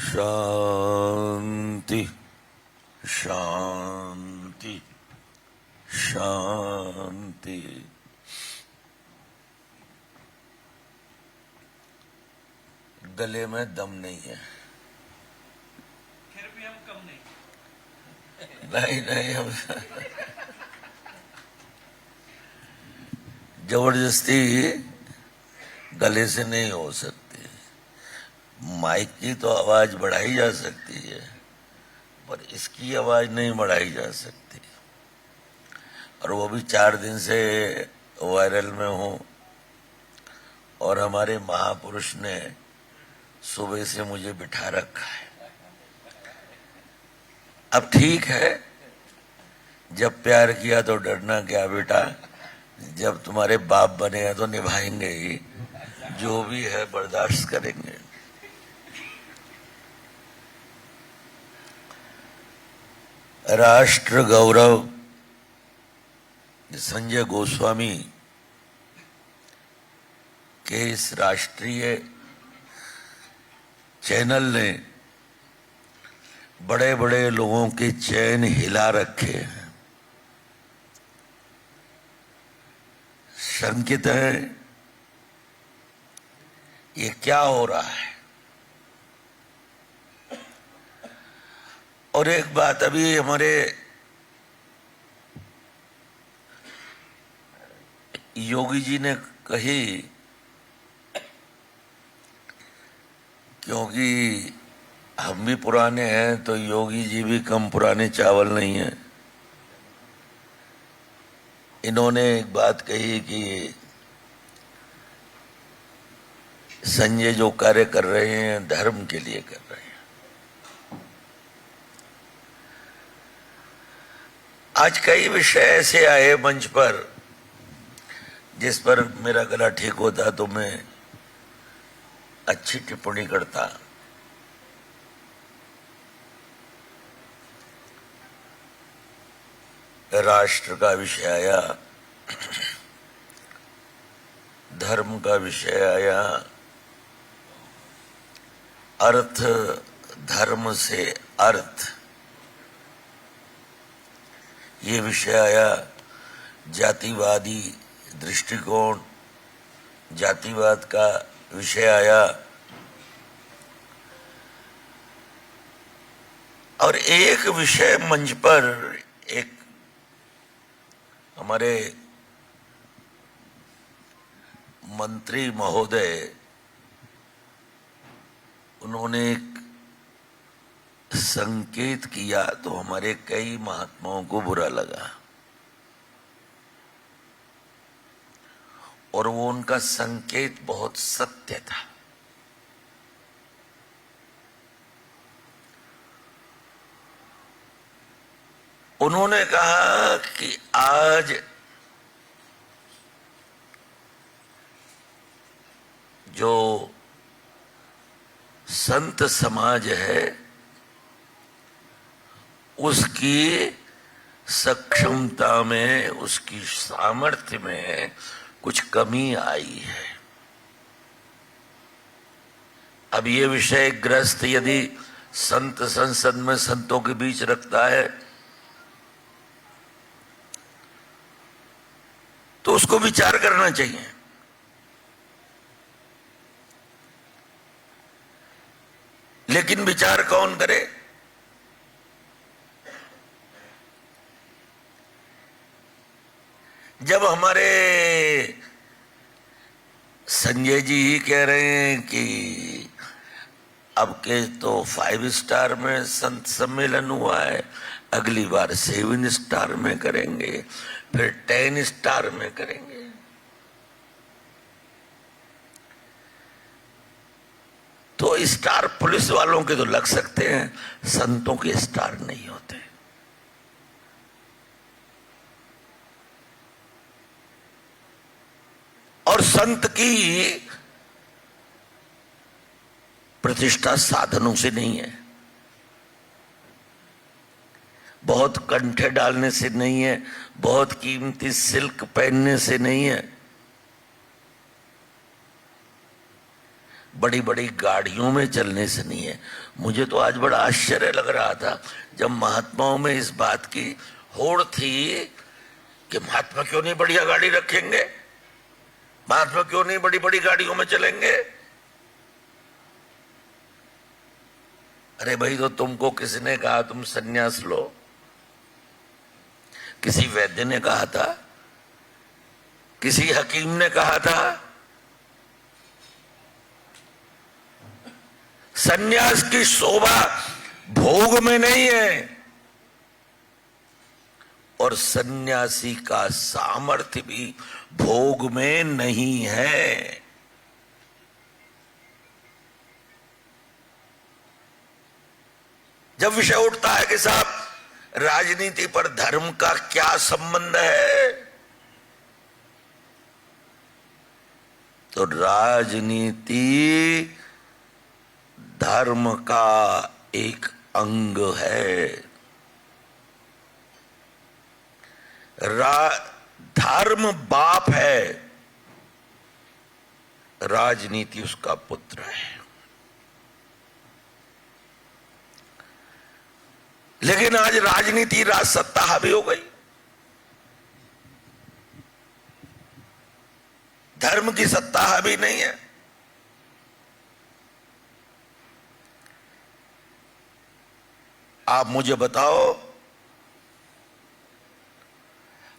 शांति शांति शांति। गले में दम नहीं है। फिर भी हम कम नहीं। नहीं हम जबरदस्ती गले से नहीं हो सकती। माइक की तो आवाज बढ़ाई जा सकती है, पर इसकी आवाज नहीं बढ़ाई जा सकती। और वो भी 4 दिन से वायरल में हूं, और हमारे महापुरुष ने सुबह से मुझे बिठा रखा है। अब ठीक है, जब प्यार किया तो डरना क्या बेटा, जब तुम्हारे बाप बने हैं तो निभाएंगे ही, जो भी है बर्दाश्त करेंगे। राष्ट्र गौरव संजय गोस्वामी के इस राष्ट्रीय चैनल ने बड़े बड़े लोगों के चैन हिला रखे हैं। शंकित है ये क्या हो रहा है। और एक बात अभी हमारे योगी जी ने कही, क्योंकि हम भी पुराने हैं तो योगी जी भी कम पुराने चावल नहीं हैं। इन्होंने एक बात कही कि संजय जो कार्य कर रहे हैं धर्म के लिए कर रहे हैं। आज कई विषय ऐसे आए मंच पर जिस पर मेरा गला ठीक होता तो मैं अच्छी टिप्पणी करता। राष्ट्र का विषय आया, धर्म का विषय आया, अर्थ, धर्म से अर्थ ये विषय आया, जातिवादी दृष्टिकोण, जातिवाद का विषय आया। और एक विषय मंच पर एक हमारे मंत्री महोदय, उन्होंने एक संकेत किया तो हमारे कई महात्माओं को बुरा लगा, और वो उनका संकेत बहुत सत्य था। उन्होंने कहा कि आज जो संत समाज है उसकी सक्षमता में, उसकी सामर्थ्य में कुछ कमी आई है। अब ये विषय ग्रस्त यदि संत संसद में संतों के बीच रखता है तो उसको विचार करना चाहिए। लेकिन विचार कौन करे? जब हमारे संजय जी ही कह रहे हैं कि अब के तो 5 स्टार में संत सम्मेलन हुआ है, अगली बार 7 स्टार में करेंगे, फिर 10 स्टार में करेंगे। तो स्टार पुलिस वालों के तो लग सकते हैं, संतों के स्टार नहीं होते। और संत की प्रतिष्ठा साधनों से नहीं है, बहुत कंठे डालने से नहीं है, बहुत कीमती सिल्क पहनने से नहीं है। बड़ी बड़ी गाड़ियों में चलने से नहीं है। मुझे तो आज बड़ा आश्चर्य लग रहा था जब महात्माओं में इस बात की होड़ थी कि महात्मा क्यों नहीं बढ़िया गाड़ी रखेंगे, महात्मा क्यों नहीं बड़ी बड़ी गाड़ियों में चलेंगे। अरे भाई, तो तुमको किसने कहा तुम सन्यास लो? किसी वैद्य ने कहा था? किसी हकीम ने कहा था? सन्यास की शोभा भोग में नहीं है, और सन्यासी का सामर्थ्य भी भोग में नहीं है। जब विषय उठता है कि साहब राजनीति पर धर्म का क्या संबंध है, तो राजनीति धर्म का एक अंग है। धर्म बाप है, राजनीति उसका पुत्र है। लेकिन आज राजनीति राजसत्ता हावी हो गई, धर्म की सत्ता हावी नहीं है। आप मुझे बताओ,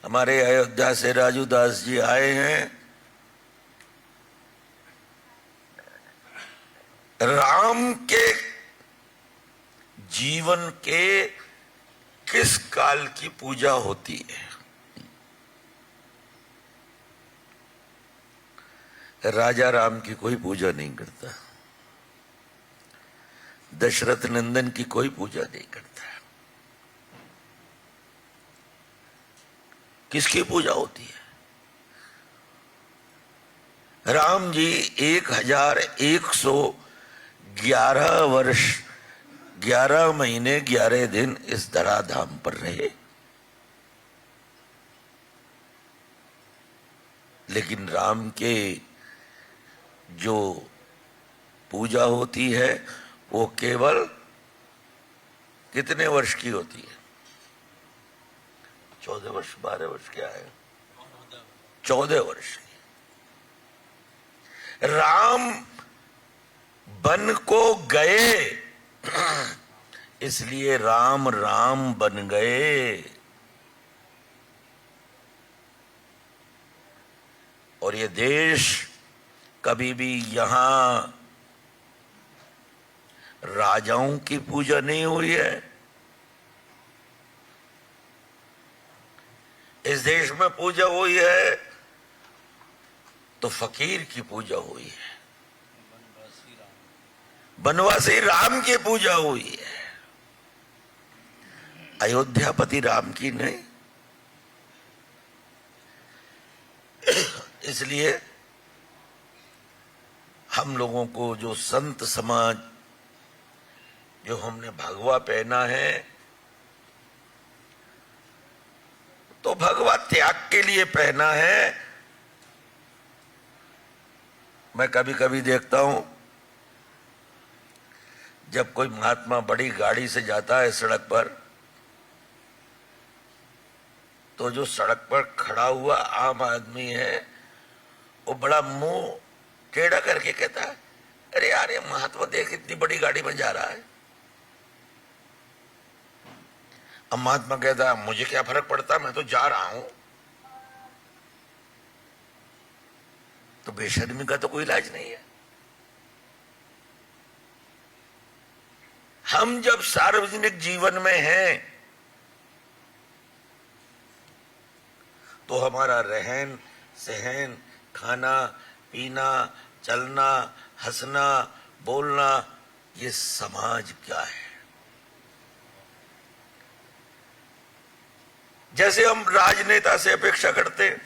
हमारे अयोध्या से राजू दास जी आए हैं, राम के जीवन के किस काल की पूजा होती है? राजा राम की कोई पूजा नहीं करता, दशरथ नंदन की कोई पूजा नहीं करता। किसकी पूजा होती है? राम जी 1111 वर्ष 11 महीने 11 दिन इस धराधाम पर रहे, लेकिन राम के जो पूजा होती है वो केवल कितने वर्ष की होती है? 14 वर्ष 12 वर्ष क्या है? 14 वर्ष की। राम बन को गए, इसलिए राम राम बन गए। और ये देश कभी भी यहां राजाओं की पूजा नहीं हुई है, इस देश में पूजा हुई है तो फकीर की पूजा हुई है, बनवासी राम की पूजा हुई है, अयोध्यापति राम की नहीं। इसलिए हम लोगों को जो संत समाज, जो हमने भगवा पहना है, तो भगवा त्याग के लिए पहना है। मैं कभी कभी देखता हूं, जब कोई महात्मा बड़ी गाड़ी से जाता है सड़क पर, तो जो सड़क पर खड़ा हुआ आम आदमी है वो बड़ा मुंह टेढ़ा करके कहता है, अरे यार ये महात्मा देख इतनी बड़ी गाड़ी में जा रहा है। अब महात्मा कहता है मुझे क्या फर्क पड़ता, मैं तो जा रहा हूं। तो बेशर्मी का तो कोई इलाज नहीं है। हम जब सार्वजनिक जीवन में हैं तो हमारा रहन सहन, खाना पीना, चलना, हंसना, बोलना, ये समाज क्या है? जैसे हम राजनेता से अपेक्षा करते हैं,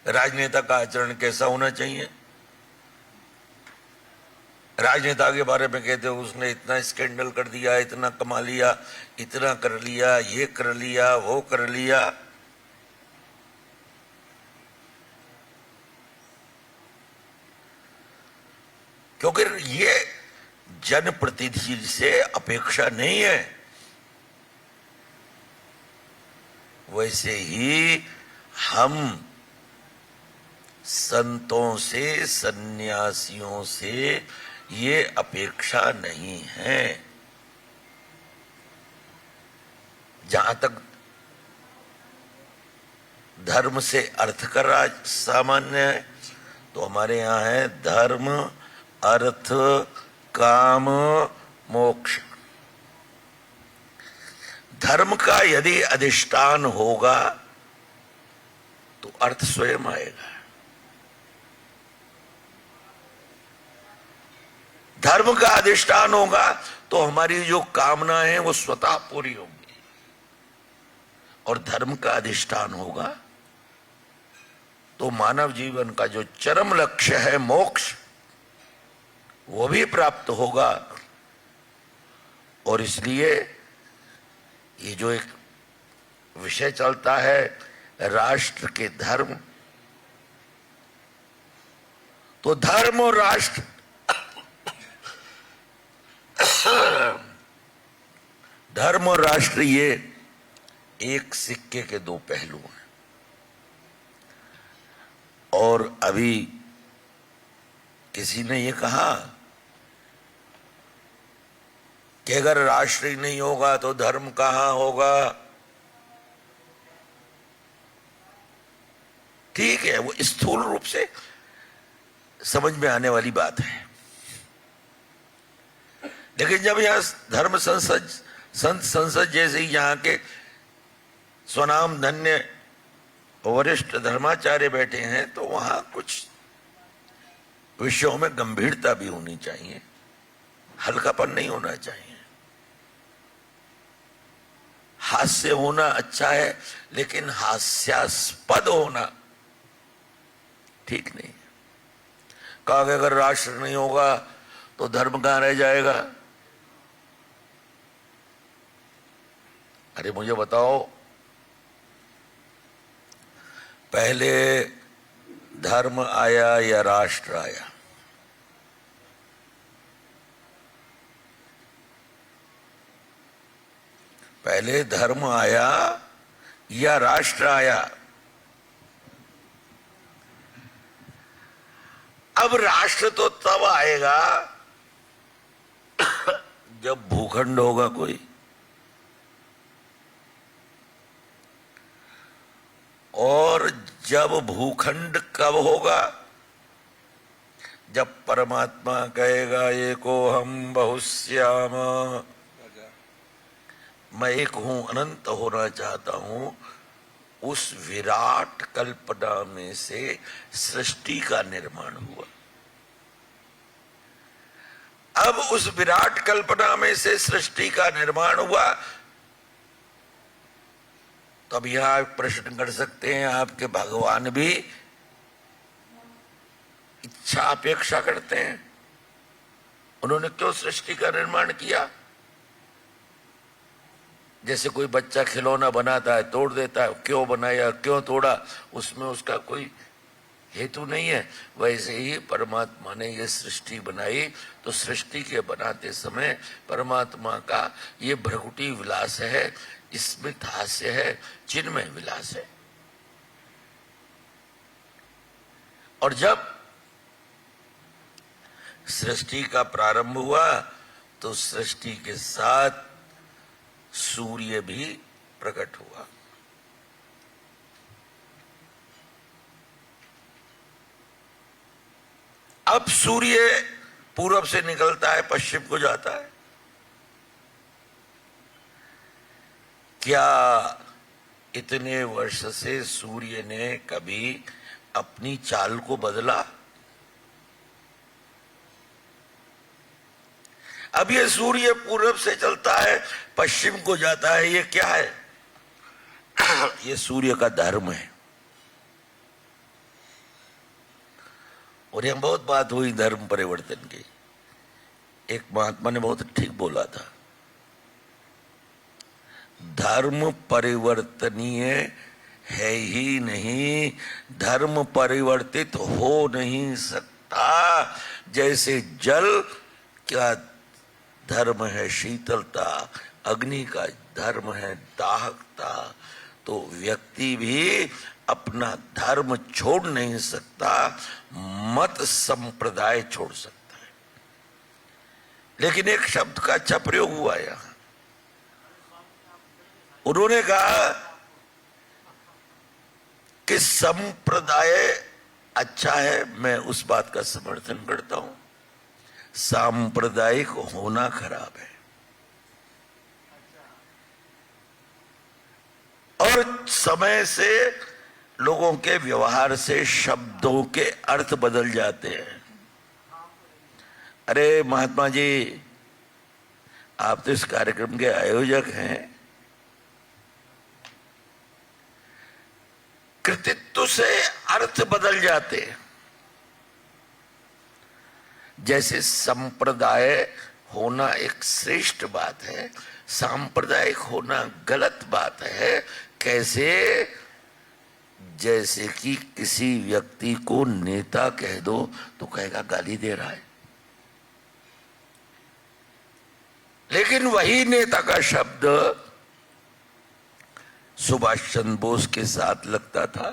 राजनेता का आचरण कैसा होना चाहिए? राजनेता के बारे में कहते हो उसने इतना स्कैंडल कर दिया, इतना कमा लिया, इतना कर लिया, ये कर लिया, वो कर लिया। क्योंकि ये जनप्रतिनिधि से अपेक्षा नहीं है। वैसे ही हम संतों से, सन्यासियों से ये अपेक्षा नहीं है। जहां तक धर्म से अर्थ का राज सामान्य है, तो हमारे यहां है धर्म, अर्थ, काम, मोक्ष। धर्म का यदि अधिष्ठान होगा तो अर्थ स्वयं आएगा। धर्म का अधिष्ठान होगा तो हमारी जो कामना है वो स्वतः पूरी होगी, और धर्म का अधिष्ठान होगा तो मानव जीवन का जो चरम लक्ष्य है मोक्ष, वो भी प्राप्त होगा। और इसलिए ये जो एक विषय चलता है राष्ट्र के धर्म, तो धर्म और राष्ट्र धर्म और राष्ट्र ये एक सिक्के के दो पहलू हैं। और अभी किसी ने ये कहा कि अगर राष्ट्र ही नहीं होगा तो धर्म कहां होगा। ठीक है, वो स्थूल रूप से समझ में आने वाली बात है, लेकिन जब यहां धर्म संसद, संत संसद जैसे यहां के स्वनाम धन्य वरिष्ठ धर्माचार्य बैठे हैं, तो वहां कुछ विषयों में गंभीरता भी होनी चाहिए, हल्कापन नहीं होना चाहिए। हास्य होना अच्छा है, लेकिन हास्यास्पद होना ठीक नहीं। कहा कि अगर राष्ट्र नहीं होगा तो धर्म कहां रह जाएगा। अरे मुझे बताओ, पहले धर्म आया या राष्ट्र आया? पहले धर्म आया या राष्ट्र आया? अब राष्ट्र तो तब आएगा जब भूखंड होगा कोई, और जब भूखंड कब होगा? जब परमात्मा कहेगा एको हम बहुश्याम, मैं एक हूं, अनंत होना चाहता हूं। उस विराट कल्पना में से सृष्टि का निर्माण हुआ। अब उस विराट कल्पना में से सृष्टि का निर्माण हुआ, तो अब यहां आप प्रश्न कर सकते हैं, आपके भगवान भी इच्छा अपेक्षा करते हैं? उन्होंने क्यों सृष्टि का निर्माण किया? जैसे कोई बच्चा खिलौना बनाता है, तोड़ देता है, क्यों बनाया, क्यों तोड़ा, उसमें उसका कोई हेतु नहीं है। वैसे ही परमात्मा ने ये सृष्टि बनाई, तो सृष्टि के बनाते समय परमात्मा का ये भ्रकुटी विलास है, स्मित हास्य है, चिन्मय विलास है। और जब सृष्टि का प्रारंभ हुआ तो सृष्टि के साथ सूर्य भी प्रकट हुआ। अब सूर्य पूरब से निकलता है, पश्चिम को जाता है। क्या इतने वर्ष से सूर्य ने कभी अपनी चाल को बदला? अब ये सूर्य पूरब से चलता है, पश्चिम को जाता है, ये क्या है? ये सूर्य का धर्म है। और यहां बहुत बात हुई धर्म परिवर्तन की। एक महात्मा ने बहुत ठीक बोला था, धर्म परिवर्तनीय है ही नहीं, धर्म परिवर्तित हो नहीं सकता। था। जैसे जल का धर्म है शीतलता, अग्नि का धर्म है दाहकता, तो व्यक्ति भी अपना धर्म छोड़ नहीं सकता, मत संप्रदाय छोड़ सकता है। लेकिन एक शब्द का अच्छा प्रयोग हुआ यहां, उन्होंने कहा कि संप्रदाय अच्छा है, मैं उस बात का समर्थन करता हूं, सांप्रदायिक होना खराब है। और समय से लोगों के व्यवहार से शब्दों के अर्थ बदल जाते हैं। अरे महात्मा जी, आप तो इस कार्यक्रम के आयोजक हैं, कृतित्व से अर्थ बदल जाते हैं। जैसे संप्रदाय होना एक श्रेष्ठ बात है, सांप्रदायिक होना गलत बात है। कैसे? जैसे कि किसी व्यक्ति को नेता कह दो तो कहेगा गाली दे रहा है, लेकिन वही नेता का शब्द सुभाष चंद्र बोस के साथ लगता था,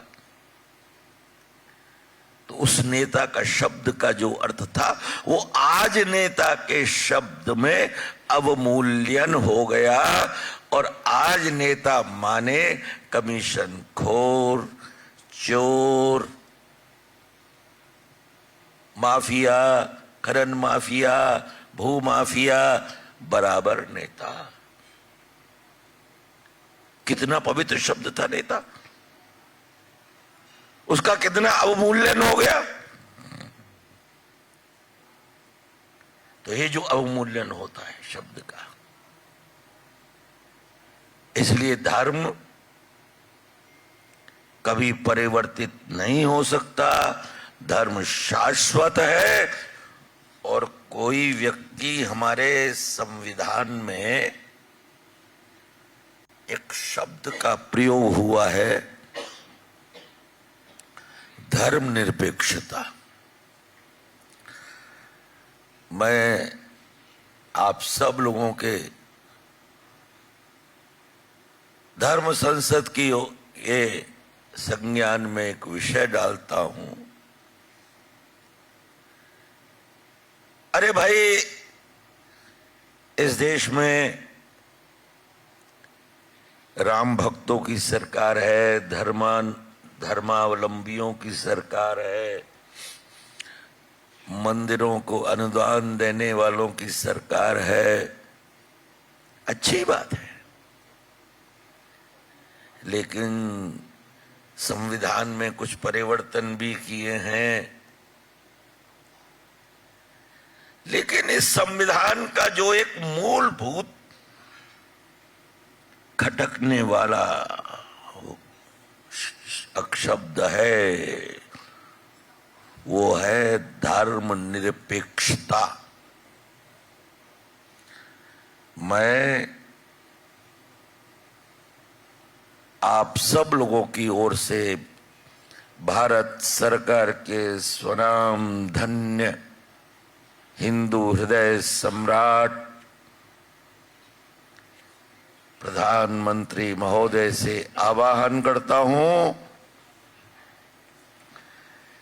तो उस नेता का शब्द का जो अर्थ था वो आज नेता के शब्द में अवमूल्यन हो गया। और आज नेता माने कमीशन खोर, चोर, माफिया, खनन माफिया, भू माफिया बराबर नेता। कितना पवित्र शब्द था नेता, उसका कितना अवमूल्यन हो गया। तो ये जो अवमूल्यन होता है शब्द का, इसलिए धर्म कभी परिवर्तित नहीं हो सकता, धर्म शाश्वत है। और कोई व्यक्ति, हमारे संविधान में एक शब्द का प्रयोग हुआ है, धर्मनिरपेक्षता। मैं आप सब लोगों के धर्म संसद की ये संज्ञान में एक विषय डालता हूं। अरे भाई, इस देश में राम भक्तों की सरकार है, धर्मावलंबियों की सरकार है, मंदिरों को अनुदान देने वालों की सरकार है, अच्छी बात है। लेकिन संविधान में कुछ परिवर्तन भी किए हैं। लेकिन इस संविधान का जो एक मूलभूत खटकने वाला शब्द है वो है धर्मनिरपेक्षता। मैं आप सब लोगों की ओर से भारत सरकार के स्वनाम धन्य हिंदू हृदय सम्राट प्रधानमंत्री महोदय से आवाहन करता हूं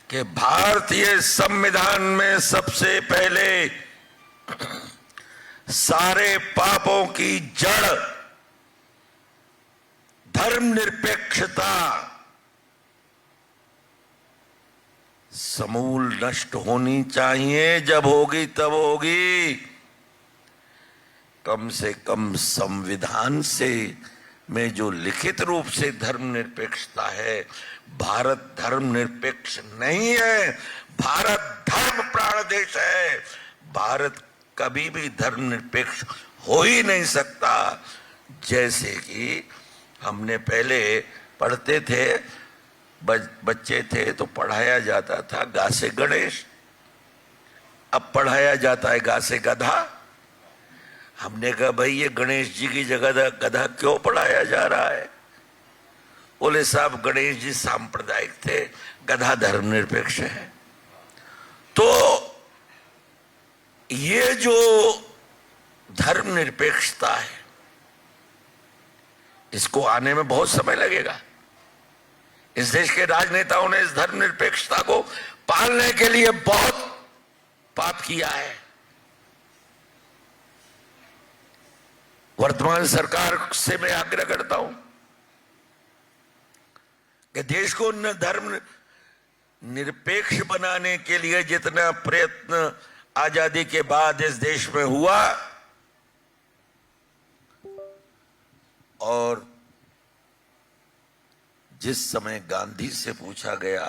कि भारतीय संविधान में सबसे पहले सारे पापों की जड़ धर्मनिरपेक्षता समूल नष्ट होनी चाहिए। जब होगी तब होगी, कम से कम संविधान से में जो लिखित रूप से धर्मनिरपेक्षता है, भारत धर्मनिरपेक्ष नहीं है, भारत धर्म प्राण देश है। भारत कभी भी धर्मनिरपेक्ष हो ही नहीं सकता। जैसे कि हमने पहले पढ़ते थे, बच्चे थे तो पढ़ाया जाता था गा से गणेश, अब पढ़ाया जाता है गा से गधा। हमने कहा भाई ये गणेश जी की जगह गधा क्यों पढ़ाया जा रहा है? बोले साहब गणेश जी सांप्रदायिक थे, गधा धर्मनिरपेक्ष है। तो ये जो धर्मनिरपेक्षता है, इसको आने में बहुत समय लगेगा। इस देश के राजनेताओं ने इस धर्मनिरपेक्षता को पालने के लिए बहुत पाप किया है। वर्तमान सरकार से मैं आग्रह करता हूं कि देश को धर्म निरपेक्ष बनाने के लिए जितना प्रयत्न आजादी के बाद इस देश में हुआ, और जिस समय गांधी से पूछा गया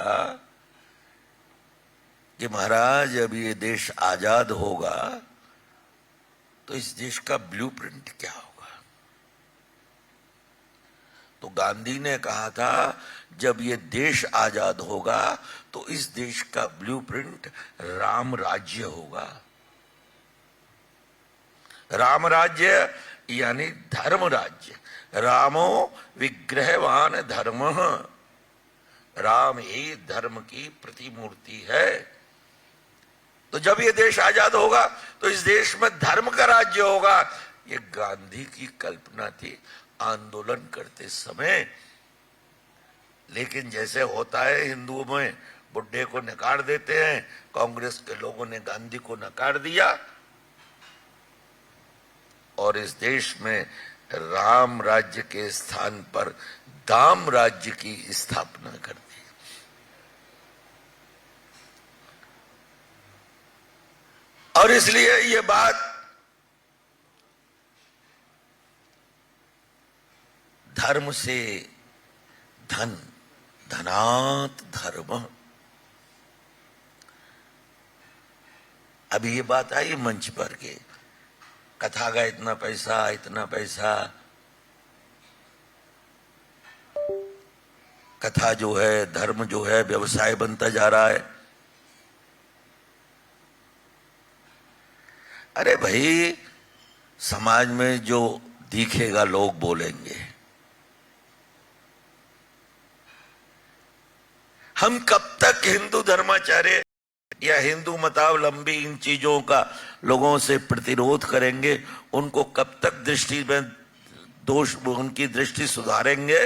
कि महाराज अब ये देश आजाद होगा तो इस देश का ब्लूप्रिंट क्या होगा, तो गांधी ने कहा था जब ये देश आजाद होगा तो इस देश का ब्लूप्रिंट राम राज्य होगा। राम राज्य यानी धर्म राज्य। रामो विग्रहवान धर्म, राम ही धर्म की प्रतिमूर्ति है। तो जब ये देश आजाद होगा तो इस देश में धर्म का राज्य होगा। ये गांधी की कल्पना थी आंदोलन करते समय। लेकिन जैसे होता है हिंदुओं में, बुड्ढे को नकार देते हैं, कांग्रेस के लोगों ने गांधी को नकार दिया और इस देश में राम राज्य के स्थान पर दाम राज्य की स्थापना कर दी। और इसलिए ये बात धर्म से धन, धनात् धर्म, अभी ये बात आई मंच पर के कथा का इतना पैसा, इतना पैसा। कथा जो है, धर्म जो है व्यवसाय बनता जा रहा है। अरे भाई, समाज में जो दिखेगा लोग बोलेंगे। हम कब तक हिंदू धर्माचार्य या हिंदू मतावलंबी इन चीजों का लोगों से प्रतिरोध करेंगे? उनको कब तक दृष्टि में दोष, उनकी दृष्टि सुधारेंगे?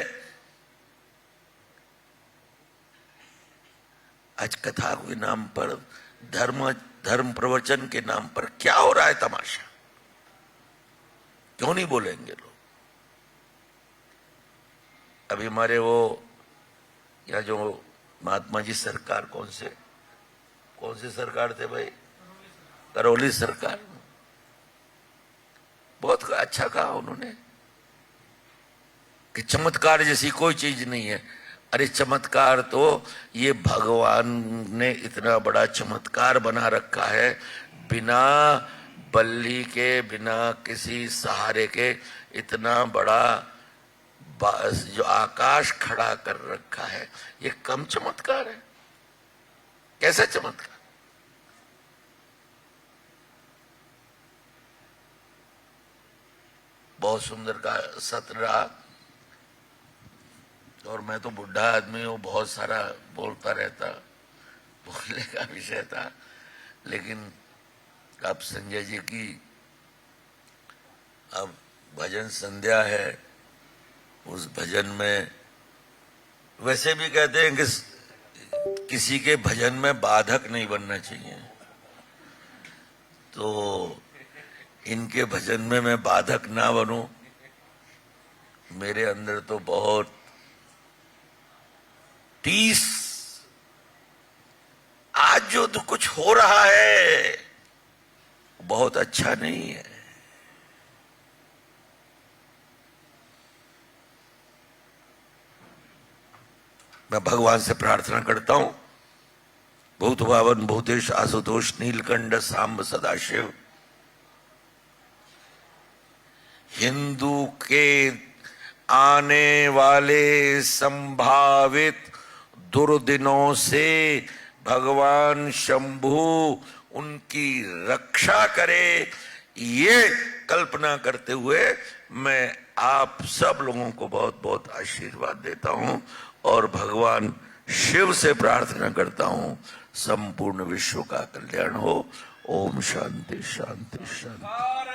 आज कथा के नाम पर, धर्म प्रवचन के नाम पर क्या हो रहा है तमाशा? क्यों नहीं बोलेंगे लोग? अभी हमारे वो या जो महात्मा जी सरकार, कौन से सरकार थे भाई? करौली सरकार। बहुत अच्छा कहा उन्होंने कि चमत्कार जैसी कोई चीज नहीं है। अरे चमत्कार तो ये भगवान ने इतना बड़ा चमत्कार बना रखा है, बिना बल्ली के, बिना किसी सहारे के इतना बड़ा जो आकाश खड़ा कर रखा है। ये कम चमत्कार है? कैसा चमत्कार? बहुत सुंदर का सत्र रहा। और मैं तो बुढ़ा आदमी हूँ, बहुत सारा बोलता रहता, बोलने का विषय था। लेकिन अब संजय जी की अब भजन संध्या है, उस भजन में वैसे भी कहते हैं कि किसी के भजन में बाधक नहीं बनना चाहिए, तो इनके भजन में मैं बाधक ना बनूं। मेरे अंदर तो बहुत टीस, आज जो तो कुछ हो रहा है बहुत अच्छा नहीं है। मैं भगवान से प्रार्थना करता हूं, भूत भावन भूतेश आशुतोष नीलकंठ सांब सदाशिव, हिंदू के आने वाले संभावित दुर्दिनों से भगवान शंभु उनकी रक्षा करे, ये कल्पना करते हुए मैं आप सब लोगों को बहुत बहुत आशीर्वाद देता हूं। और भगवान शिव से प्रार्थना करता हूं संपूर्ण विश्व का कल्याण हो। ओम शांति शांति शांति।